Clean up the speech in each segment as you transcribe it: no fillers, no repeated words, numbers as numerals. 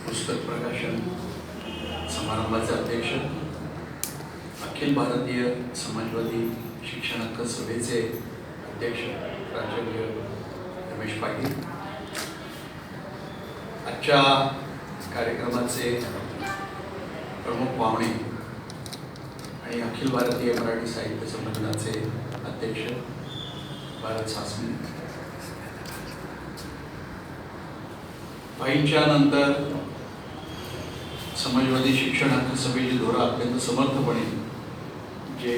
पुस्तक प्रकाशन समारंभाचे अध्यक्ष, अखिल भारतीय समाजवादी शिक्षण हक्क सभेचे अध्यक्ष प्राचार्य रमेश पाटील, आजच्या कार्यक्रमाचे प्रमुख पाहुणे आणि अखिल भारतीय मराठी साहित्य संमेलनाचे अध्यक्ष भारत सासने, भाईंच्या नंतर समाजवादी शिक्षण हक्क सभेची धोरण अत्यंत समर्थपणे जे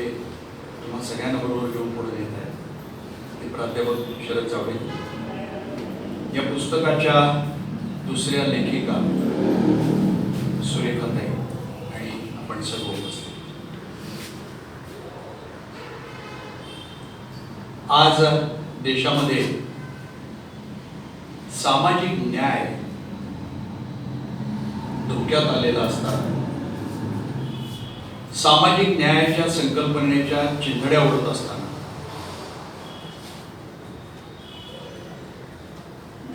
तुम्हा सगळ्यांना बरोबर घेऊन पुढे नेत आहे ते प्राध्यापक शरद चावडे, या पुस्तकाच्या दुसऱ्या लेखिका सुरेखाताई आणि आपण सर्व उपस्थित. आज देशामध्ये सामाजिक न्याय धोक्यात आलेला असताना, सामाजिक न्यायाच्या संकल्पनेच्या चिंधड्या उडत असताना,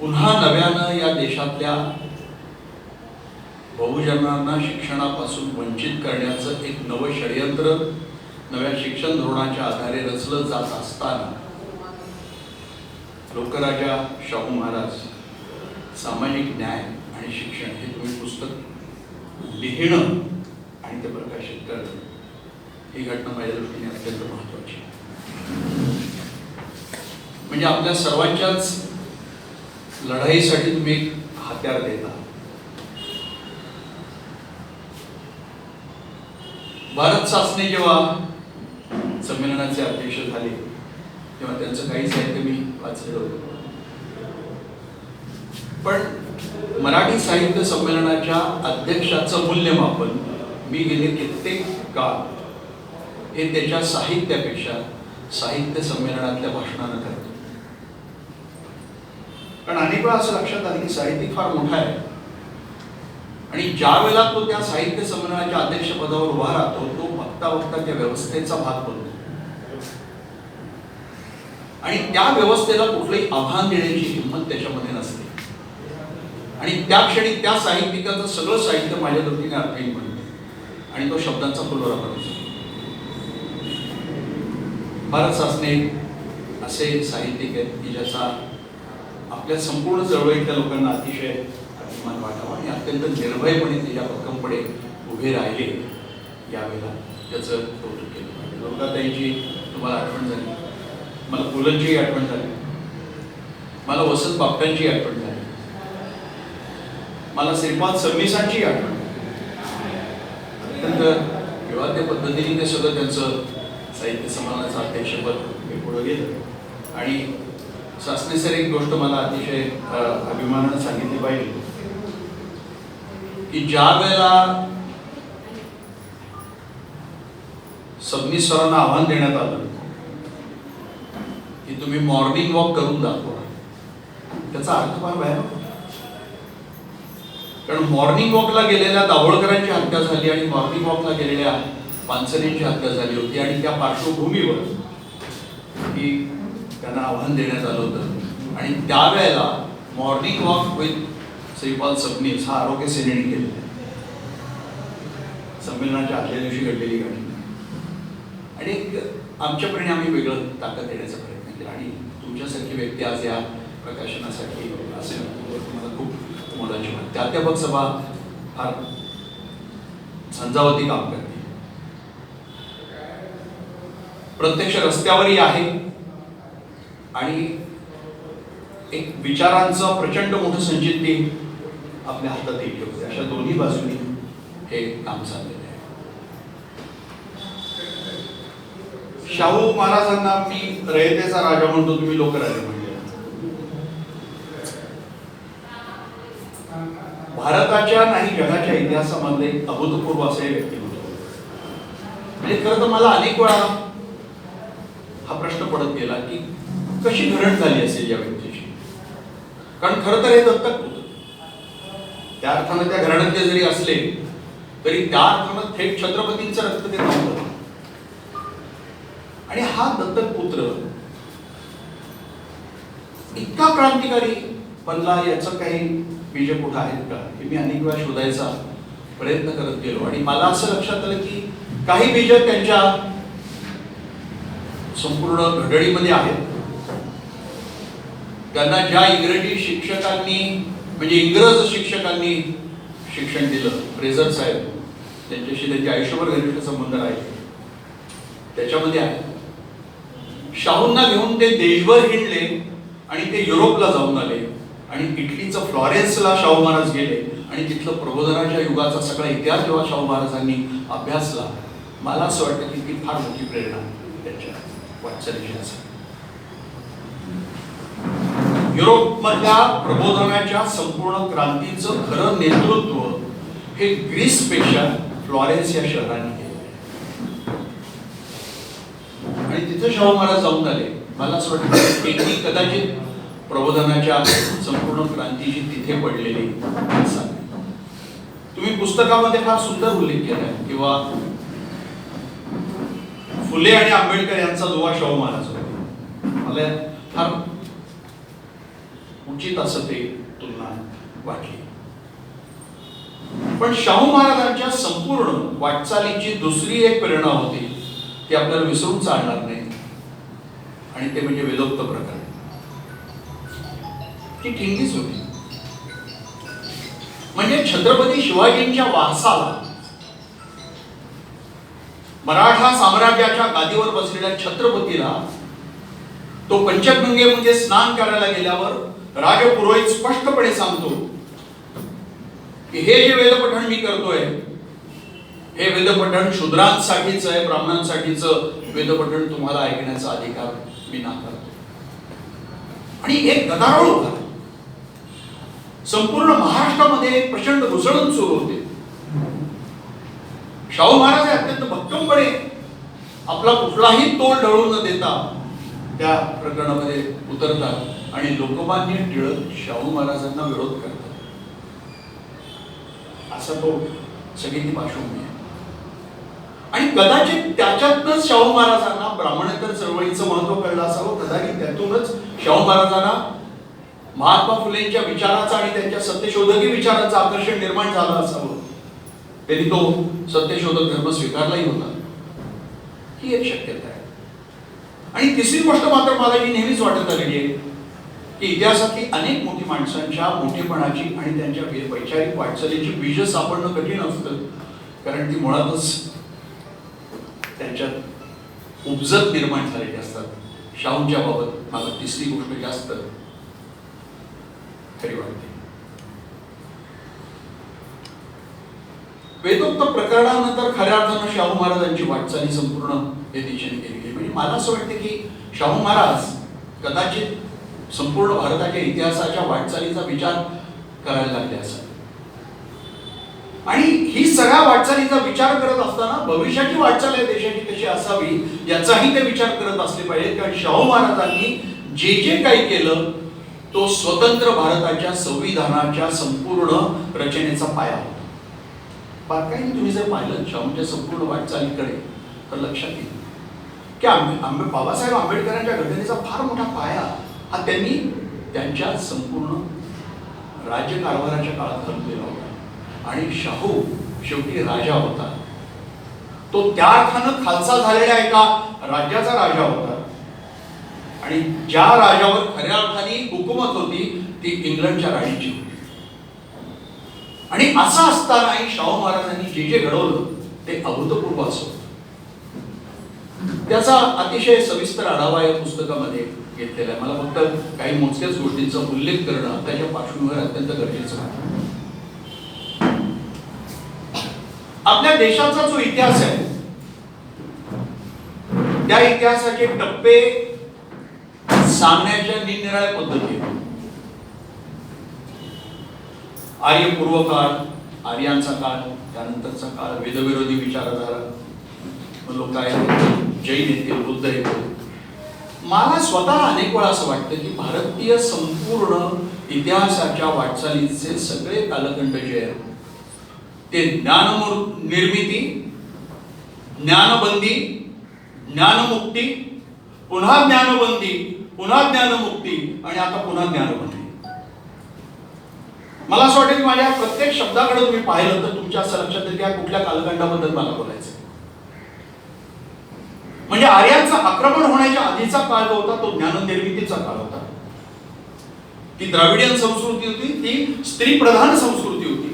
पुन्हा नव्यानं या देशातल्या बहुजनांना शिक्षणापासून वंचित करण्याचं एक नवं षडयंत्र नव्या शिक्षण धोरणाच्या आधारे रचलं जात असताना, लोकराजा शाहू महाराज सामाजिक न्याय आणि शिक्षण हे तुम्ही पुस्तक लिहिणं आणि ते प्रकाशित करणं ही घटना माझ्या दृष्टीने अत्यंत महत्त्वाची. म्हणजे आपल्या सर्वांच्याच लढाईसाठी तुम्ही एक हत्यार देता. भारत सासने जेव्हा संमेलनाचे अध्यक्ष झाले तेव्हा त्यांचं काही साहित्य मी वाचलं होतं, पण मराठी साहित्य संमेलनाच्या अध्यक्षाचं मूल्यमापन मी गेले कित्येक काळ हे त्याच्या साहित्यापेक्षा साहित्य संमेलनातल्या भाषणानं करतो. कारण अनेक वेळा असं लक्षात आलं की साहित्यिक फार मोठा आहे आणि ज्या वेळेला तो त्या साहित्य संमेलनाच्या अध्यक्षपदावर उभा राहतो तो बघता बघता त्या व्यवस्थेचा भाग बनतो आणि त्या व्यवस्थेला कुठलंही आव्हान देण्याची हिंमत त्याच्यामध्ये नसते आणि त्या क्षणी त्या साहित्यिकाचं सगळं साहित्य माझ्या दृष्टीने अर्थहीन बनतं आणि तो शब्दांचा फुलवरा बनतो. भारत सासने असे साहित्यिक आहेत की ज्याचा आपल्या संपूर्ण चळवळीतल्या लोकांना अतिशय अभिमान वाटावा आणि अत्यंत निर्भयपणे त्याच्या भक्कमपणे उभे राहिले. यावेळेला त्याचं कौतुक केलं पाहिजे. दुर्गाताईची तुम्हाला आठवण झाली, मला पुलंची आठवण झाली, मला वसंत बापटांची आठवण झाली, मला श्रीपाद सबनीसांची आठवण. अत्यंत विवाद्य पद्धतीने ते सगळं त्यांचं साहित्य संमेलनाचं अध्यक्षपद हे पुढे गेलं आणि सासने सर एक गोष्ट मला अतिशय अभिमानानं सांगितली पाहिजे की ज्या वेळेला सबनीस सरांना आव्हान देण्यात आलं की तुम्ही मॉर्निंग वॉक करून दाखवा, त्याचा अर्थ फार भयानक होता. कारण मॉर्निंग वॉकला गेलेल्या दाभोळकरांची हत्या झाली आणि मॉर्निंग वॉकला गेलेल्या पानसरेंची हत्या झाली होती आणि त्या पार्श्वभूमीवर की त्यांना आव्हान देण्यात आलं होतं आणि त्यावेळेला morning walk with Shripad Sabnis हा आरोग्य सेनेने केलेला आहे. संमेलनाच्या आदल्या दिवशी घडलेली घटना आणि आमच्यापर्यंत आम्ही वेगळं ताकद देण्याचा प्रयत्न केला आणि तुमच्यासारखी व्यक्ती आज या प्रकाशनासाठी असेल मला खूप मोलाची वाटते. अध्यापक सभा फार झंझावती काम करते, प्रत्यक्ष रस्त्यावरही आहे आणि एक विचारांचं प्रचंड मोठं संचित ती आपल्या हातात येईल होते. अशा दोन्ही बाजूनी हे काम चाललेलं आहे. शाहू महाराजांना मी रयतेचा राजा म्हणतो, तुम्ही लोकराजे म्हणले. भारताच्या नाही जगाच्या इतिहासामध्ये अभूतपूर्व असे व्यक्तिमत्व. म्हणजे खरं तर मला अनेक वेळा हा प्रश्न पडत गेला की कशी घडण झाली असेल या व्यक्तीची. कारण खरं तर हे दत्तक होतं, त्या अर्थानं त्या घराण्यातले जरी असले तरी त्या अर्थानं थेट छत्रपतींचं रक्त ते नव्हतं आणि हा दत्तक पुत्र इतका क्रांतिकारी बनला याचं काही बीज कुठं आहेत का हे मी अनेक वेळा शोधायचा प्रयत्न करत गेलो आणि मला असं लक्षात आलं की काही बीज त्यांच्या संपूर्ण घडणीमध्ये आहेत. त्यांना ज्या इंग्रजी शिक्षकांनी म्हणजे इंग्रज शिक्षकांनी शिक्षण दिलं, फ्रेझर साहेब त्यांच्याशी त्यांचे आयुष्यभर घनिष्ठ संबंध राहिले, त्याच्यामध्ये आहे. शाहूंना घेऊन ते देशभर हिंडले आणि ते युरोपला जाऊन आले आणि इटलीचं फ्लॉरेन्सला शाहू महाराज गेले आणि तिथलं प्रबोधनाच्या युगाचा सगळा इतिहास जेव्हा शाहू महाराजांनी अभ्यासला, मला असं वाटतं की ती फार मोठी प्रेरणा त्यांच्या वाटचालीची असेल. युरोपमधल्या प्रबोधनाच्या संपूर्ण क्रांतीचं खरं नेतृत्व हे ग्रीसपेक्षा फ्लॉरेन्स या शहराने केलं आणि तिथे शाहू महाराज जाऊन आले. मला असं वाटतं की कदाचित प्रबोधनाच्या संपूर्ण क्रांतीची तिथे पडलेली असावी. तुम्ही पुस्तकामध्ये फार सुंदर उल्लेख केलाय किंवा फुले आणि आंबेडकर यांचा दुवा शाहू महाराज होते. मला फार उचित असं ते तुलना वाटली. पण शाहू महाराजांच्या संपूर्ण वाटचालीची दुसरी एक प्रेरणा होती, ती आपल्याला विसरून चालणार नाही, आणि ते म्हणजे वेदोक्त प्रकरण. ती ठिणगीच होती. म्हणजे छत्रपती शिवाजींच्या वारसाला, मराठा साम्राज्याच्या गादीवर बसलेल्या छत्रपतीला, तो पंचगंगेमध्ये स्नान करायला गेल्यावर राजपुरोहित स्पष्टपणे सांगतो की हे जे वेदपठण मी करतोय हे वेदपठण शूद्रांसाठीच आहे, ब्राह्मणांसाठीच वेदपठण तुम्हाला ऐकण्याचा अधिकार मी नाकारतो. आणि एक गदारोळ होता. संपूर्ण महाराष्ट्रामध्ये एक प्रचंड घुसळण सुरू होते. शाहू महाराज अत्यंत भक्कमपणे आपला कुठलाही तोल ढळू न देता त्या प्रकरणामध्ये उतरतात आणि लोकमान्य टिळक शाहू महाराजांना विरोध करतात. असा तो सगळी ती पार्श्वभूमी आहे. आणि कदाचित त्याच्यातच शाहू महाराजांना ब्राह्मणेतर चळवळीचं महत्व कळलं असावं. कदाचित त्यातूनच शाहू महाराजांना महात्मा फुलेंच्या विचाराचा आणि त्यांच्या सत्यशोधकी विचारांचं आकर्षण निर्माण झालं असावं. त्यांनी तो सत्यशोधक धर्म स्वीकारलाही होता. ही एक शक्यता आहे. आणि तिसरी गोष्ट मात्र मला जी नेहमीच वाटत आलेली आहे की इतिहासातली अनेक मोठी माणसांच्या मोठेपणाची आणि त्यांच्या वैचारिक वाटचालीची बीज सापडणं कठीण असतं, कारण ती मुळातच त्यांच्यात उपजत निर्माण झालेली असतात. शाहूंच्या बाबत मला तिसरी गोष्ट जास्त खरी वाटते. वेदोक्त प्रकरणानंतर खऱ्या अर्थानं शाहू महाराजांची वाटचाली संपूर्ण या दिशेने केली गेली. म्हणजे मला असं वाटतं की शाहू महाराज कदाचित संपूर्ण भारताच्या इतिहासाच्या वाटचालीचा विचार करायला लागले असावे. आणि ही सगळ्या वाटचालीचा विचार करत असताना भविष्याची वाटचाल या देशाची कशी असावी याचाही ते विचार करत असले पाहिजे. कारण शाहू महाराजांनी जे जे काही केलं तो स्वतंत्र भारताच्या संविधानाच्या संपूर्ण रचनेचा पाया होता. बारकाईने तुम्ही जर पाहिलं शाहूंच्या संपूर्ण वाटचालीकडे तर लक्षात येईल की बाबासाहेब आंबेडकरांच्या घटनेचा फार मोठा पाया हा त्यांनी त्यांच्या संपूर्ण राज्यकारभाराच्या काळात घालून होता. आणि शाहू शेवटी राजा होता. तो त्या अर्थानं खालसा झालेल्या एका राज्याचा राजा होता आणि ज्या राजावर खऱ्या अर्थाने हुकूमत होती ती इंग्लंडच्या राणीची होती. आणि असं असतानाही शाहू महाराजांनी जे जे घडवलं ते अभूतपूर्व असं होतं. त्याचा अतिशय सविस्तर आढावा या पुस्तकामध्ये घेतलेला आहे. मला फक्त काही मोजक्याच गोष्टींचा उल्लेख करणं त्याच्या पार्श्वभूमीवर अत्यंत गरजेचं आहे. आपल्या देशाचा जो इतिहास आहे त्या इतिहासाचे टप्पे सांगण्याच्या निरनिराळ्या पद्धती आहेत. आर्यपूर्व काळ, आर्यांचा काळ, त्यानंतरचा काळ, वेदविरोधी विचारधारा, लोक काय जैन येतील, बुद्ध येतील. मला स्वतः अनेक वेळा असं वाटतं की भारतीय संपूर्ण इतिहासाच्या वाटचालीचे सगळे कालखंड जे आहेत ते निर्मिती, ज्ञानबंदी, ज्ञानमुक्ती, पुन्हा ज्ञानबंदी, पुन्हा ज्ञानमुक्ती आणि आता पुन्हा ज्ञानबंदी. मला असं वाटतं की माझ्या प्रत्येक शब्दाकडे तुम्ही पाहिलं तर तुमच्या असं लक्षात येईल की कुठल्या कालखंडाबद्दल मला बोलायचं. म्हणजे आर्यांचं आक्रमण होण्याच्या आधीचा काळ जो होता तो ज्ञाननिर्मितीचा काळ होता. ती द्राविडियन संस्कृती होती, ती स्त्री प्रधान संस्कृती होती.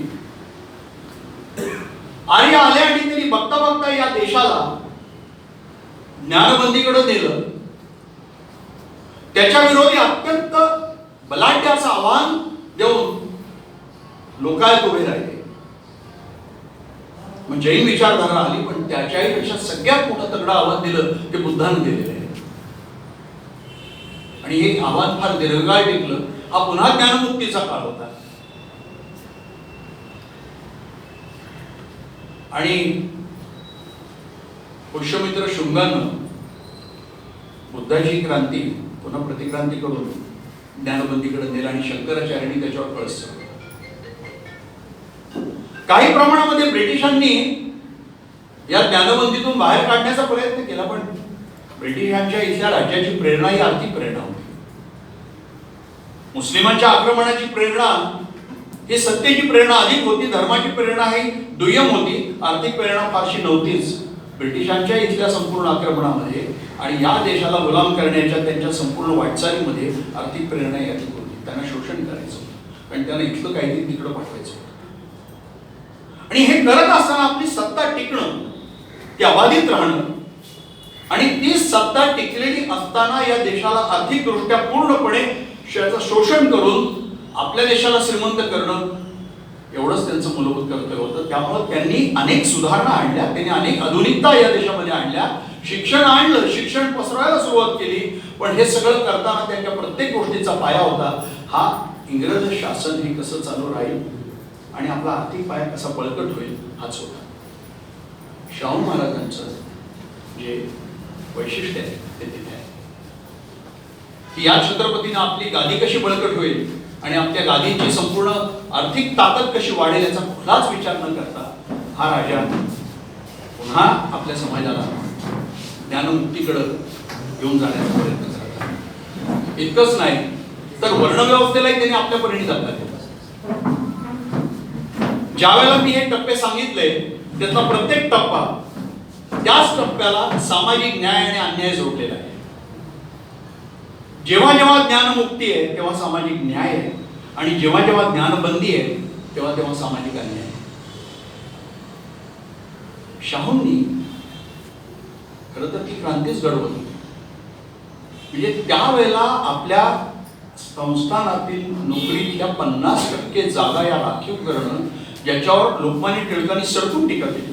आर्य आले आणि त्यांनी बघता बघता या देशाला ज्ञानबंदीकडे नेलं. त्याच्या विरोधी अत्यंत बलाढ्य असं आव्हान देऊन लोकायत उभे राहिले. मग जैन विचारधारा आली, पण त्याच्याही पेक्षा सगळ्यात मोठं तगडं आव्हान दिलं ते बुद्धानं दिलेलं आहे. आणि हे आव्हान फार दीर्घकाळ टिकलं. हा पुन्हा ज्ञानमुक्तीचा काळ होता. आणि पुष्यमित्र शुंगानं बुद्धाची क्रांती पुन्हा प्रतिक्रांती करून ज्ञानबंदीकडे नेलं आणि शंकराचार्यांनी त्याच्यावर कळस. काही प्रमाणामध्ये ब्रिटिशांनी या ज्ञानबंदीतून बाहेर काढण्याचा प्रयत्न केला, पण ब्रिटिशांच्या इथल्या राज्याची प्रेरणा ही आर्थिक प्रेरणा होती. मुस्लिमांच्या आक्रमणाची प्रेरणा ही सत्तेची प्रेरणा अधिक होती, धर्माची प्रेरणा ही दुय्यम होती, आर्थिक प्रेरणा फारशी नव्हतीच. ब्रिटिशांच्या इथल्या संपूर्ण आक्रमणामध्ये आणि या देशाला गुलाम करण्याच्या त्यांच्या संपूर्ण वाटचालीमध्ये आर्थिक प्रेरणा ही अधिक होती. त्यांना शोषण करायचं होतं आणि त्यांना इथलं काहीतरी तिकडं पाठवायचं होतं. आणि हे करत असताना आपली सत्ता टिकणं, ती अबाधित राहणं आणि ती सत्ता टिकलेली असताना या देशाला आर्थिकदृष्ट्या पूर्णपणे शोषण करून आपल्या देशाला श्रीमंत करणं एवढंच त्यांचं मूलभूत कर्तव्य होतं. त्यामुळे त्यांनी अनेक सुधारणा आणल्या, त्यांनी अनेक आधुनिकता या देशामध्ये आणल्या, शिक्षण आणलं, शिक्षण पसरवायला सुरुवात केली. पण हे सगळं करताना त्यांच्या प्रत्येक गोष्टीचा पाया होता हा इंग्रज शासन हे कसं चालू राहील आणि आपला आर्थिक पाया कसा बळकट होईल हाच होता. शाहू महाराजांचं जे वैशिष्ट्य आहे ते तिथे आहे की या छत्रपतीनं आपली गादी कशी बळकट होईल आणि आपल्या गादीची संपूर्ण आर्थिक ताकद कशी वाढेल याचा कुठलाच विचार न करता हा राजा पुन्हा आपल्या समाजाला ज्ञानमुक्तीकडे घेऊन जाण्याचा प्रयत्न करतात. इतकंच नाही तर वर्णव्यवस्थेलाही त्यांनी आपल्या परीने जातात. ज्या वेळेला मी हे टप्पे सांगितले त्यातला प्रत्येक टप्पा त्याच टप्प्याला सामाजिक न्याय आणि अन्याय जोडलेला आहे. जेव्हा जेव्हा ज्ञानमुक्ती आहे तेव्हा सामाजिक न्याय आहे आणि जेव्हा जेव्हा ज्ञानबंदी आहे तेव्हा तेव्हा सामाजिक अन्याय आहे. शाहूंनी खरं तर ती क्रांतीच घडवली. म्हणजे त्यावेळेला आपल्या संस्थानातील नोकरीतल्या 50% जागा या राखीव करणं याच्यावर लोकमान्य टिळकांनी सडकून टीका केली.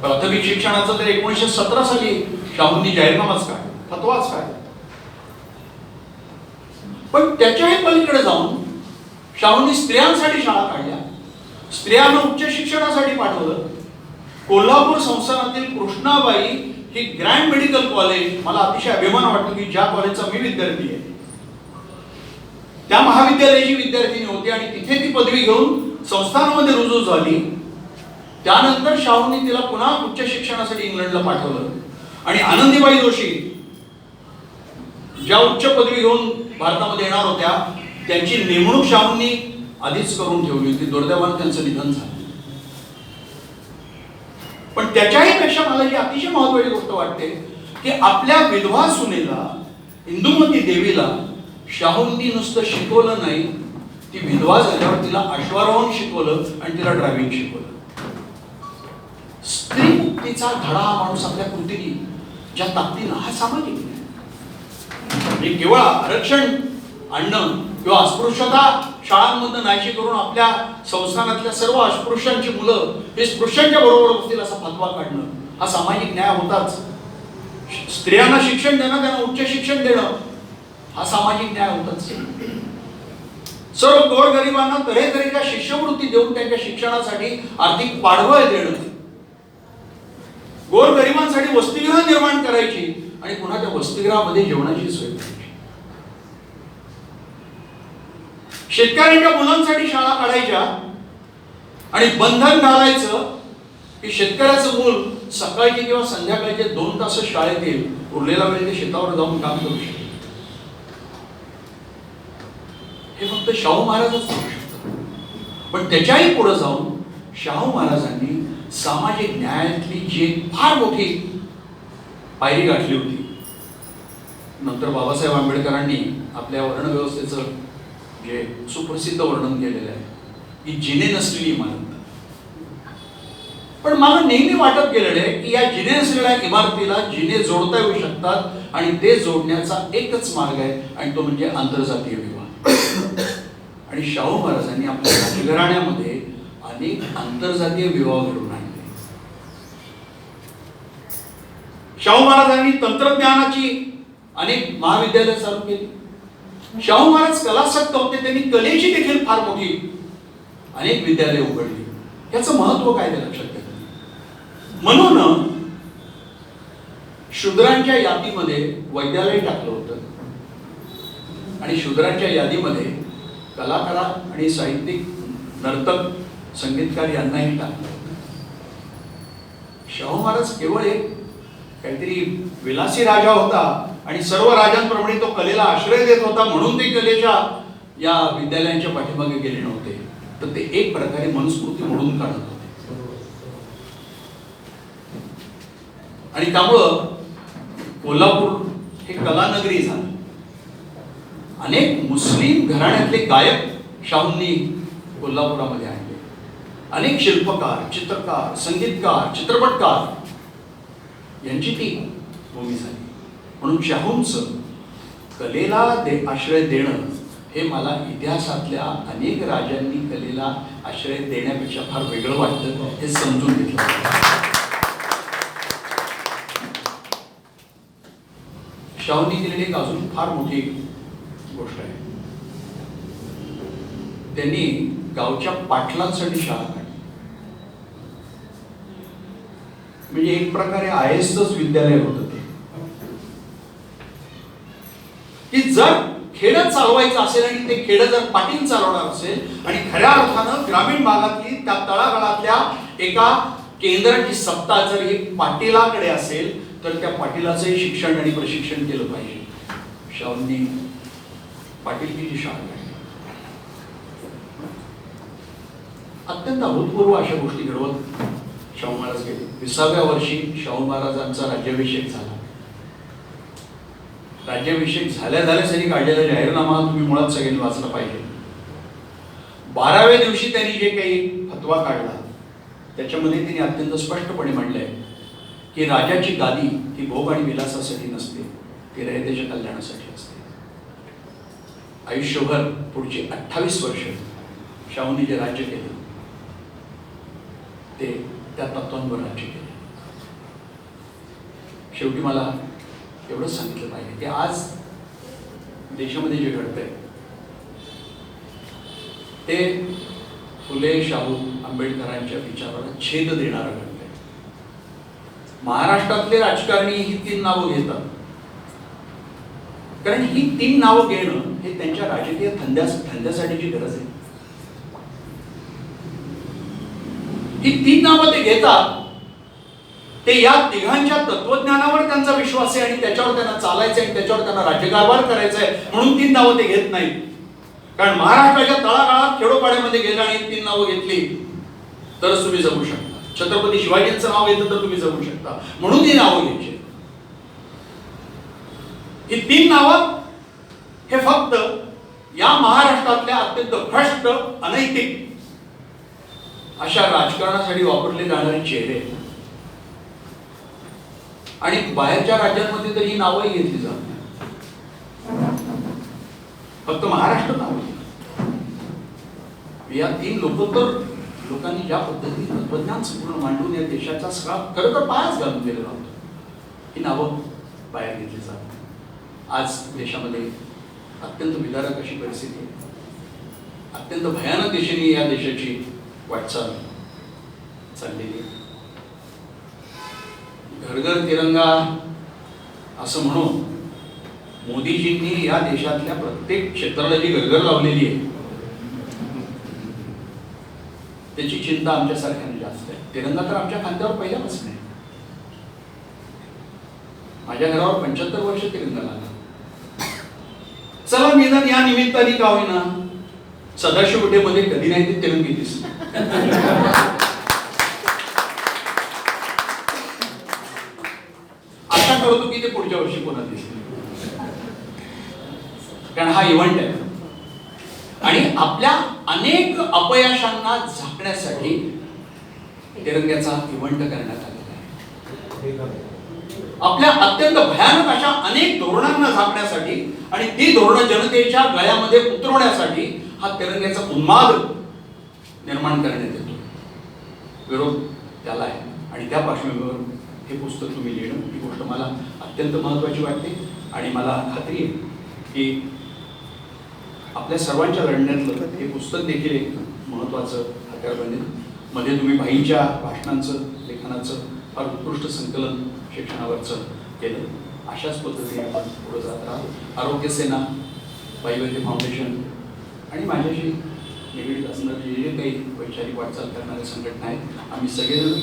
प्राथमिक शिक्षणाचं तर 1917 साली शाहूंनी जाहीरनामाच काय, फतवाच काय. पण त्याच्याही पलीकडे जाऊन शाहूंनी स्त्रियांसाठी शाळा काढल्या, स्त्रियांना उच्च शिक्षणासाठी पाठवलं. कोल्हापूर संस्थानातील कृष्णाबाई ही ग्रँड मेडिकल कॉलेज, मला अतिशय अभिमान वाटतो की ज्या कॉलेजचा मी विद्यार्थी आहे त्या महाविद्यालयाची विद्यार्थिनी होती आणि तिथे ती पदवी घेऊन संस्थानामध्ये रुजू झाली. त्यानंतर शाहूंनी तिला पुन्हा उच्च शिक्षणासाठी इंग्लंडला पाठवलं आणि आनंदीबाई जोशी ज्या उच्च पदवी घेऊन भारतामध्ये येणार होत्या त्यांची नेमणूक शाहूंनी आधीच करून ठेवली होती. दुर्दैवाने त्यांचं निधन झालं. पण त्याच्याही पेक्षा मला ही अतिशय महत्त्वाची गोष्ट वाटते की आपल्या विधवा सुनेला इंदुमती देवीला शाहूंनी नुसतं शिकवलं नाही, ती विधवा झाल्यावर तिला अश्वारोहण शिकवलं आणि तिला ड्रायव्हिंग शिकवलं. स्त्री मुक्तीचा धडा हा माणूस आपल्या कृतीने ज्या ताकदीनं हा सामाजिक न्याय केवळ आरक्षण आणणं किंवा अस्पृश्यता शाळांमधून नाहीशी करून आपल्या संस्थानातल्या सर्व अस्पृश्यांची मुलं हे स्पृश्यांच्या बरोबर बसतील असा फतवा काढणं हा सामाजिक न्याय होताच. स्त्रियांना शिक्षण देणं, त्यांना उच्च शिक्षण देणं हा सामाजिक न्याय होताच. सर्व गोरगरिबांना तऱ्हेतऱ्हेच्या शिष्यवृत्ती देऊन त्यांच्या शिक्षणासाठी आर्थिक पाठबळ देणं, गोरगरिबांसाठी वसतिगृह निर्माण करायची आणि पुन्हा त्या वसतिगृहामध्ये जेवणाची सोय करायची. शेतकऱ्यांच्या मुलांसाठी शाळा काढायच्या आणि बंधन घालायचं की शेतकऱ्याचं मूल सकाळची किंवा संध्याकाळचे 2 तास शाळेत येईल, उरलेला वेळ ते शेतावर जाऊन काम करू शकते. हे फक्त शाहू महाराजच करू शकतात. पण त्याच्याही पुढे जाऊन शाहू महाराजांनी सामाजिक न्यायातली जी फार मोठी पायरी गाठली होती. नंतर बाबासाहेब आंबेडकरांनी आपल्या वर्णव्यवस्थेचं जे सुप्रसिद्ध वर्णन केलेलं आहे की जिने नसलेली इमारत. पण मला नेहमी वाटत गेलेलं आहे की या जिने नसलेल्या इमारतीला जिने जोडता येऊ शकतात आणि ते जोडण्याचा एकच मार्ग आहे आणि तो म्हणजे आंतरजातीय विवाह. आणि शाहू महाराजांनी आपल्या राजघराण्यामध्ये अनेक आंतरजातीय विवाह घडवून आणले. शाहू महाराजांनी तंत्रज्ञानाची अनेक महाविद्यालय चालू केली. शाहू महाराज कलासक्त होते, त्यांनी कलेची देखील फार मोठी अनेक विद्यालय उघडली. याचं महत्व काय ते लक्षात घ्या. म्हणून शूद्रांच्या यादीमध्ये वैद्यालय टाकलं होतं आणि शूद्रांच्या यादीमध्ये कलाकार आणि साहित्यिक, नर्तक, संगीतकार यांनाही टाकलं होतं. शाहू महाराज केवळ एक काहीतरी विलासी राजा होता आणि सर्व राजांप्रमाणे तो कलेला आश्रय देत होता म्हणून ते कलेच्या या विद्यालयांच्या पाठीमागे गेले नव्हते, तर ते एक प्रकारे मनुस्मृती म्हणून काढत होते. आणि त्यामुळं कोल्हापूर हे कलानगरी झालं. अनेक मुस्लिम घराण्यातले गायक शाहूंनी कोल्हापुरामध्ये आणले. अनेक शिल्पकार, चित्रकार, संगीतकार, चित्रपटकार यांची ती भूमी झाली. म्हणून शाहूंचं कलेला आश्रय देणं हे मला इतिहासातल्या अनेक राजांनी कलेला आश्रय देण्यापेक्षा फार वेगळं वाटतं, हे समजून घेतलं. शाहूंनी केलेली एक अजून फार मोठी गोष्ट आहे. त्यांनी गावच्या पाटलांसाठी शाळा काढली. म्हणजे एक प्रकारे आयएसच विद्यालय होतं ते, की जर खेडं चालवायचं असेल आणि ते खेडं जर पाटील चालवणार असेल आणि खऱ्या अर्थानं ग्रामीण भागातली त्या तळागाळातल्या एका केंद्राची सत्ता जर ही पाटीलाकडे असेल तर त्या पाटीलाचंही शिक्षण आणि प्रशिक्षण केलं पाहिजे. शाहूंनी पाटीलकीची शाळा काढली. अत्यंत अभूतपूर्व अशा गोष्टी घडवत शाहू महाराज गेले. 20व्या वर्षी शाहू महाराजांचा राज्याभिषेक झाला. राज्याभिषेक झाल्यासाठी काढलेला जाहीरनामा तुम्ही मुळात सगळ्यांनी वाचला पाहिजे. 12व्या दिवशी त्यांनी जे काही फतवा काढला त्याच्यामध्ये त्यांनी अत्यंत स्पष्टपणे म्हणलंय की राजाची गादी ही भोग आणि विलासासाठी नसते, ती रयतेच्या कल्याणासाठी असते. आयुष्यभर पुढची 28 वर्ष शाहूंनी जे राज्य केले ते त्या तत्वांवर राज्य केले. शेवटी मला एवढंच सांगितलं पाहिजे की आज देशामध्ये जे घडतंय ते फुले, शाहू, आंबेडकरांच्या विचाराला छेद देणारं घडतंय. महाराष्ट्रातले राजकारणी ही 3 नावं घेतात, कारण ही 3 नावं घेणं हे त्यांच्या राजकीय धंद्यासाठीची गरज आहे. ही 3 नावं ते घेतात, ते या तिघांच्या तत्वज्ञानावर त्यांचा विश्वास आहे आणि त्याच्यावर त्यांना चालायचं आहे आणि त्याच्यावर त्यांना राज्यकारभार करायचा आहे म्हणून 3 नावं ते घेत नाहीत. कारण महाराष्ट्राच्या तळागाळात खेडोपाड्यामध्ये गेलं आणि 3 नावं घेतली तरच तुम्ही जगू शकता. छत्रपती शिवाजींचं नाव घेतलं तर तुम्ही जगू शकता म्हणून ही नावं घ्यायची. ही 3 नावं हे फक्त या महाराष्ट्रातल्या अत्यंत भ्रष्ट, अनैतिक अशा राजकारणासाठी वापरले जाणारे चेहरे आणि बाहेरच्या राज्यांमध्ये तर ही नावंही घेतली जात नाही. फक्त महाराष्ट्र नाव. या 3 लोकांनी ज्या पद्धतीने तत्वज्ञान संपूर्ण मांडून या देशाचा सगळा खरं तर पायच घालून दिलेला होता, ही नावं बाहेर घेतली जात. आज देशामध्ये अत्यंत विदारक अशी परिस्थिती आहे. अत्यंत भयानक दिशेने या देशाची वाटचाल चाललेली आहे. घर घर तिरंगा असं म्हणून मोदीजींनी या देशातल्या प्रत्येक क्षेत्राला जी गरगर लावलेली आहे त्याची चिंता आमच्यासारख्याने जास्त आहे. तिरंगा तर आमच्या खांद्यावर पहिल्यापासून आहे. माझ्या घरावर 75 वर्ष तिरंगा लागला. चला निदान या निमित्ताने का होईना सदाशिव पेठेमध्ये कधी नाही ते तिरंगी दिसत. आशा करतो की ते पुढच्या वर्षी पुन्हा दिसतील, कारण हा इव्हेंट आहे. आणि आपल्या अनेक अपयशांना झाकण्यासाठी तिरंग्याचा इव्हेंट करण्यात आलेला आहे. आपल्या अत्यंत भयानक अशा अनेक धोरणांना झाकण्यासाठी आणि ती धोरणं जनतेच्या गळ्यामध्ये उतरवण्यासाठी हा तिरंग्याचा उन्माद निर्माण करण्यात येतो. विरोध त्याला आहे. आणि त्या पार्श्वभूमीवर हे पुस्तक तुम्ही लिहिणं ही गोष्ट मला अत्यंत महत्त्वाची वाटते. आणि मला खात्री आहे की आपल्या सर्वांच्या लढण्यातलं हे पुस्तक देखील एक महत्त्वाचं हत्यार बनेल. मध्ये तुम्ही भाईंच्या भाषणांचं, लेखनाचं फार उत्कृष्ट संकलन शिक्षणावरचं केलं. अशाच पद्धतीने आपण पुढे जात राहतो. आरोग्य सेना, भाईवैद्य फाउंडेशन आणि माझ्याशी निगडीत असणारे जे काही वैचारिक वाटचाल करणाऱ्या संघटना आहेत, आम्ही सगळेजण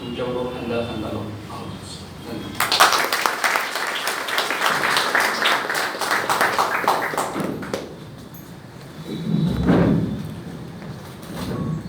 तुमच्याबरोबर खांद्याला खांदा लावून